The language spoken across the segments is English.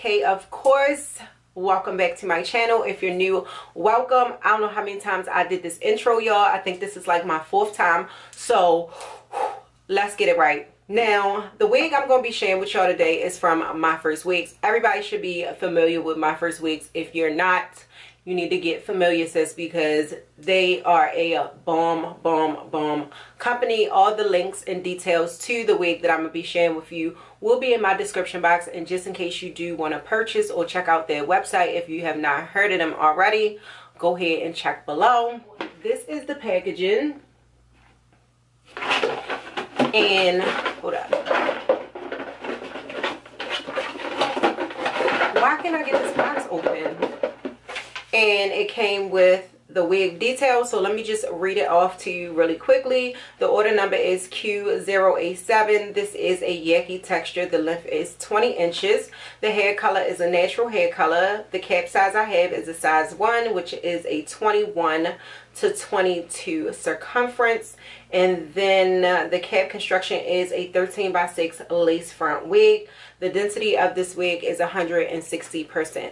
Hey, of course, welcome back to my channel. If you're new, welcome. I don't know how many times I did this intro, y'all. I think this is like my 4th time, so let's get it right. Now, the wig I'm going to be sharing with y'all today is from Myfirstwig. Everybody should be familiar with Myfirstwig. If you're not, you need to get familiar, sis, because they are a bomb company. All the links and details to the wig that I'm going to be sharing with you will be in my description box. And just in case you do want to purchase or check out their website, if you have not heard of them already, go ahead and check below. This is the packaging. And hold up, why can't I get this box open? And it came with the wig details, so let me just read it off to you really quickly. The order number is Q087. This is a Yaki texture. The length is 20 inches. The hair color is a natural hair color. The cap size I have is a size 1, which is a 21 to 22 circumference. And then the cap construction is a 13 by 6 lace front wig. The density of this wig is 160%.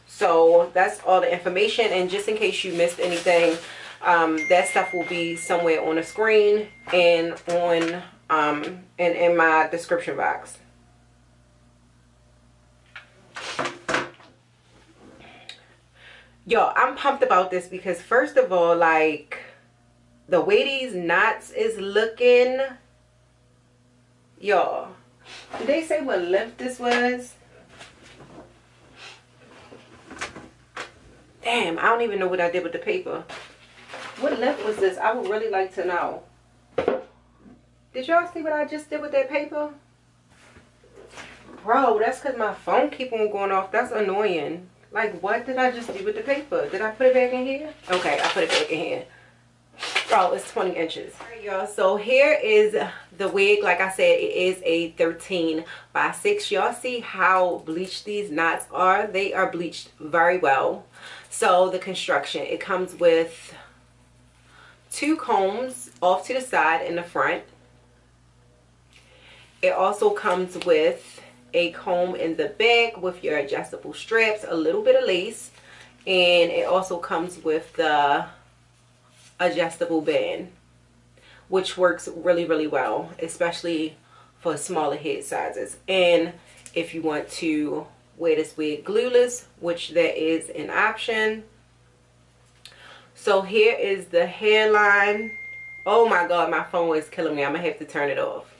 So that's all the information, and just in case you missed anything, that stuff will be somewhere on the screen and on and in my description box. Yo, I'm pumped about this because first of all, like, the way these knots is looking, y'all, did they say what length this was? Damn, I don't even know what I did with the paper. What length was this? I would really like to know. Did y'all see what I just did with that paper? Bro, that's because my phone keep on going off. That's annoying. Like, what did I just do with the paper? Did I put it back in here? Okay, I put it back in here. Bro, it's 20 inches. All right, y'all. So here is the wig. Like I said, it is a 13 by 6. Y'all see how bleached these knots are? They are bleached very well. So the construction, it comes with 2 combs off to the side in the front. It also comes with a comb in the back with your adjustable straps, a little bit of lace, and it also comes with the adjustable band, which works really well, especially for smaller head sizes. And if you want to wear this wig glueless, which there is an option. So here is the hairline. Oh my god, my phone is killing me. I'm gonna have to turn it off.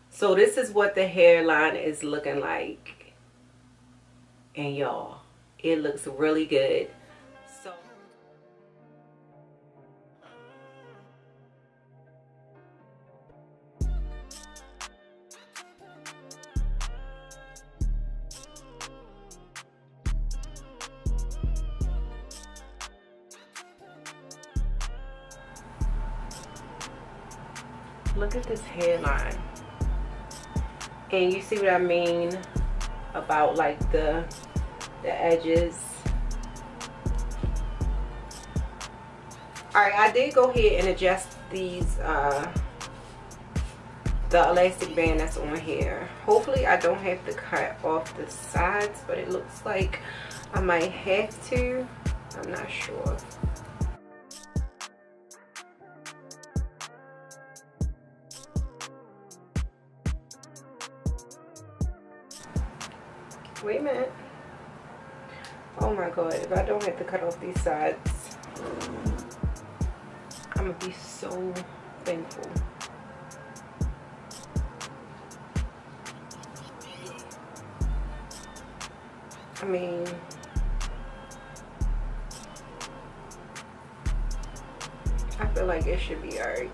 So this is what the hairline is looking like, and y'all, it looks really good. So look at this hairline, and you see what I mean about like the edges. Alright, I did go ahead and adjust these the elastic band that's on here. Hopefully I don't have to cut off the sides, but it looks like I might have to. I'm not sure. Wait a minute. Oh my god, if I don't have to cut off these sides, I'm gonna be so thankful. I mean, I feel like it should be alright.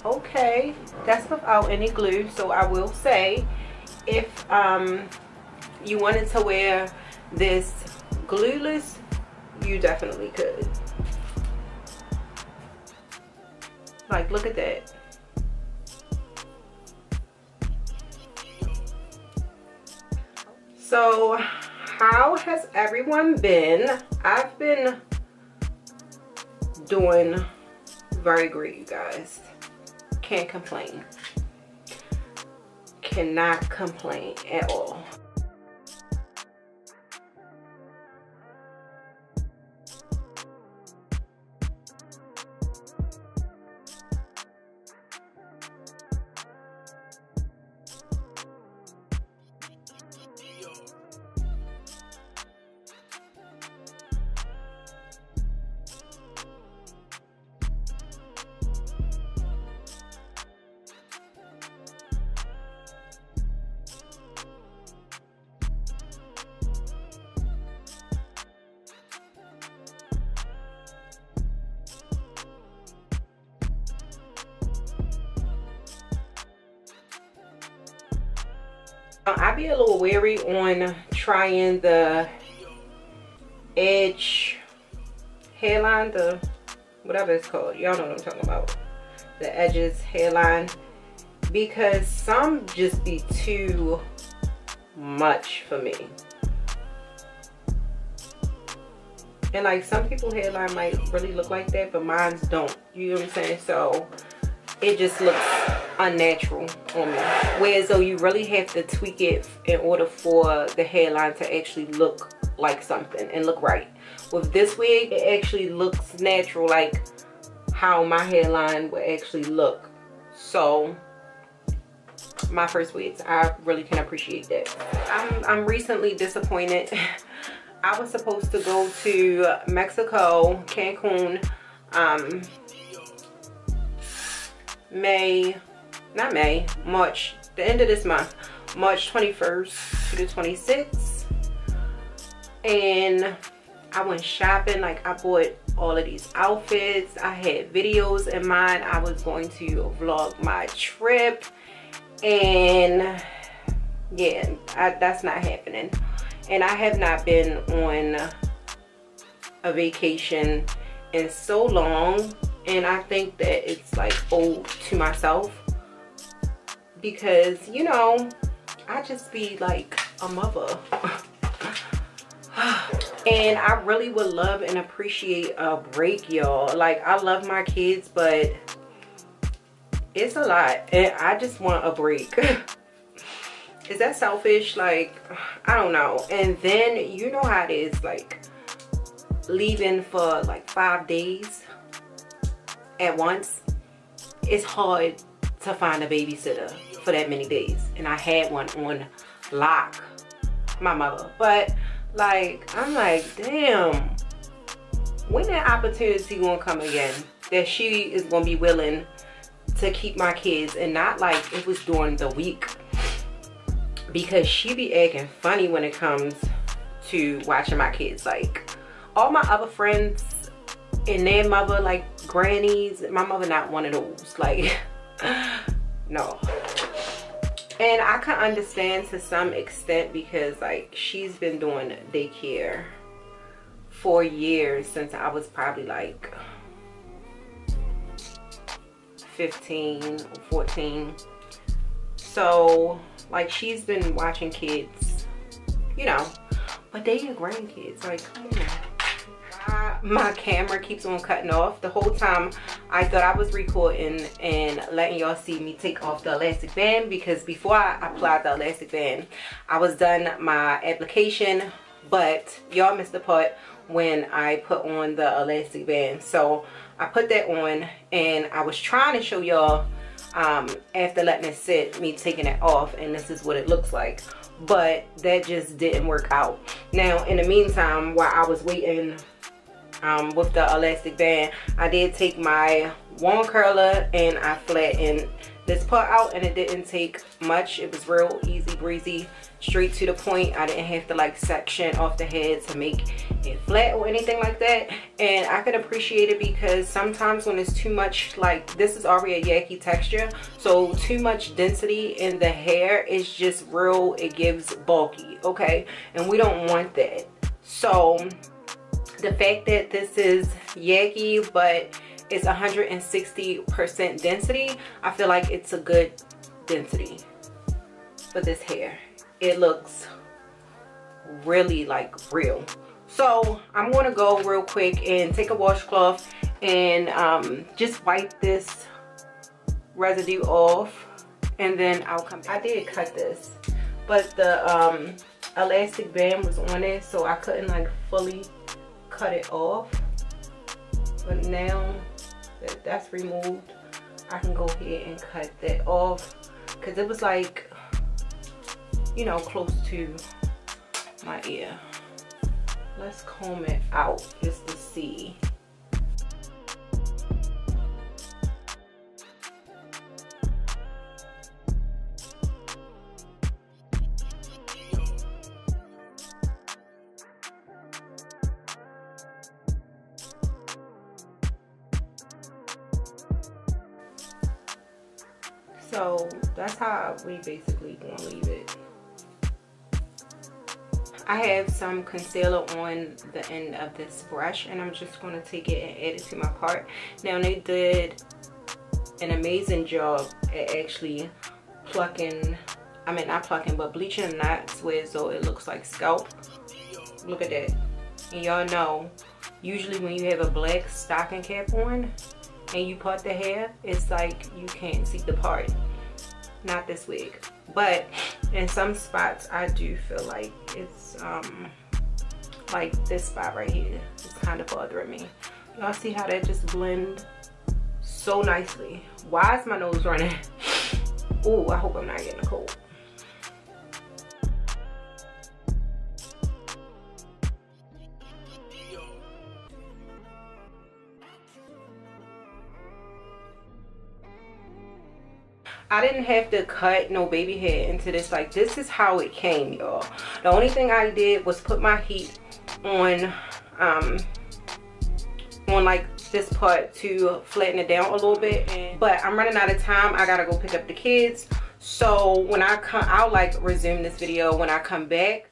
Okay, that's without any glue. So I will say, if you wanted to wear this glueless, you definitely could. Like, look at that. So how has everyone been? I've been doing very great, you guys. Can't complain. Cannot complain at all. I be a little wary on trying the edge hairline, the whatever it's called, y'all know what I'm talking about, the Edeges hairline, because some just be too much for me. And like some people's hairline might really look like that, but mine's don't, you know what I'm saying? So it just looks unnatural on me, whereas though you really have to tweak it in order for the hairline to actually look like something and look right. With this wig, it actually looks natural, like how my hairline would actually look. So Myfirstwigs, I really can appreciate that. I'm recently disappointed. I was supposed to go to Mexico, Cancun, March, the end of this month, March 21st to the 26th. And I went shopping, like I bought all of these outfits. I had videos in mind. I was going to vlog my trip, and yeah, that's not happening. And I have not been on a vacation in so long, and I think that it's like owed to myself, because you know I just be like a mother. And I really would love and appreciate a break, y'all. Like I love my kids, but it's a lot and I just want a break. Is that selfish? Like I don't know. And then you know how it is, like leaving for like 5 days at once. It's hard to find a babysitter for that many days, and I had one on lock, my mother. But like I'm like, damn, when that opportunity gonna come again that she is gonna be willing to keep my kids, and not like it was during the week, because she be acting funny when it comes to watching my kids. Like all my other friends and their mother, like grannies, my mother not one of those, like no. And I can understand to some extent, because like she's been doing daycare for years, since I was probably like 15 or 14. So like she's been watching kids, you know, but they are grandkids. Like come on. My camera keeps on cutting off. The whole time I thought I was recording and letting y'all see me take off the elastic band, because before I applied the elastic band I was done my application, but y'all missed the part when I put on the elastic band. So I put that on and I was trying to show y'all after letting it sit, me taking it off, and this is what it looks like. But that just didn't work out. Now in the meantime, while I was waiting with the elastic band, I did take my wand curler and I flattened this part out, and it didn't take much. It was real easy breezy, straight to the point. I didn't have to like section off the head to make it flat or anything like that. And I can appreciate it, because sometimes when it's too much, like this is already a Yaki texture, so too much density in the hair is just real, it gives bulky, okay, and we don't want that. So the fact that this is Yaki but it's 160% density, I feel like it's a good density for this hair. It looks really like real. So I'm gonna go real quick and take a washcloth and just wipe this residue off, and then I'll come back. I did cut this, but the elastic band was on it, so I couldn't like fully cut it off. But now that that's removed, I can go ahead and cut that off, because it was like, you know, close to my ear. Let's comb it out just to see. So that's how we basically gonna leave it. I have some concealer on the end of this brush, and I'm just gonna take it and add it to my part. Now they did an amazing job at actually plucking, I mean not plucking, but bleaching the knots where so it looks like scalp. Look at that. And y'all know, usually when you have a black stocking cap on and you part the hair, it's like you can't see the part. Not this wig, but in some spots I do feel like it's like this spot right here, it's kind of bothering me. Y'all see how that just blend so nicely? Why is my nose running? Oh, I hope I'm not getting a cold. I didn't have to cut no baby hair into this. Like, this is how it came, y'all. The only thing I did was put my heat on like this part to flatten it down a little bit. But I'm running out of time. I gotta go pick up the kids. So when I come, I'll like resume this video when I come back.